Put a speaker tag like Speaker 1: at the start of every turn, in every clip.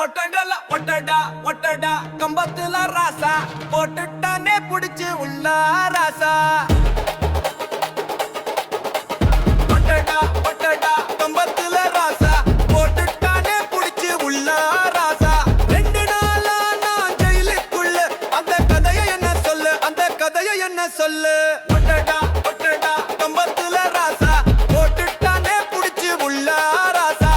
Speaker 1: ஒட்டடல ஒட்டடா ஒட்டடா கம்பத்துல ராசா போட்டுட்டானே புடிச்சு உள்ள ராசா ஒட்டடா ஒட்டடா கம்பத்துல ராசா போட்டுட்டானே புடிச்சு உள்ள ராசா 2 நாளா நான் ஜெயிலுக்குள்ள அந்த கதையை என்ன சொல்லு அந்த கதையை என்ன சொல்லு ஒட்டடா ஒட்டடா கம்பத்துல ராசா போட்டுட்டானே புடிச்சு உள்ள ராசா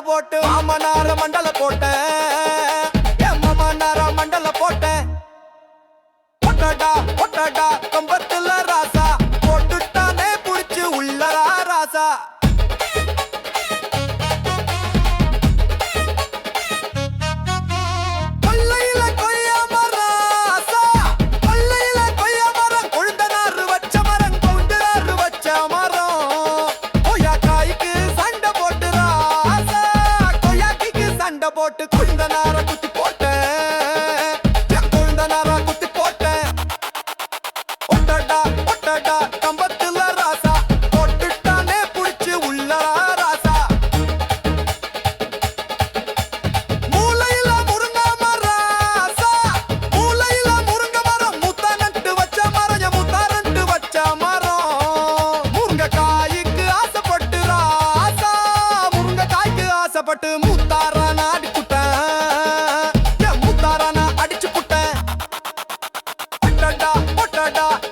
Speaker 1: போட்டு மாமனார மண்டல போட்ட மாமனார மண்டல போட்ட ஒட்டடா ஒட்டடா கம்பத்துல ராசா போட்டுட்டானே புடிச்சு உள்ள ராசா கொல்லையில கொய்யா மரம் கொல்லையில கொய்யா மரம் கொழுந்தனாறு வச்ச மரம் கொழுந்தனாறு வச்ச மரம் கொய்யா காய்க்கு சண்டை போட்டு சண்டை போட்டு கொழுந்தனார குத்தி போட்டேன் கொழுந்தனார குத்தி போட்டேன் ஒட்டடா ஒட்டடா கம்பத்துல ராசா போட்டுட்டானே புடிச்சு உள்ள ராசா மூலையில முருங்க மரம் மூலையில முருங்க மரம் முத்தா நட்டு வச்ச மரம் முத்தா நட்டு வச்ச மரம் முருங்க காய்க்கு ஆசைப்பட்டு ராசா முருங்க காய்க்கு ஆசைப்பட்டு முத்தார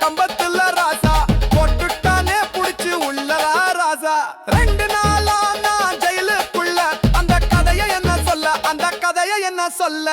Speaker 1: கம்பத்துல ராசா போட்டுட்டானே புடிச்சு உள்ள ராசா 2 நாளா நான் ஜெயிலுக்குள்ள அந்த கதையை என்ன சொல்ல அந்த கதையை என்ன சொல்ல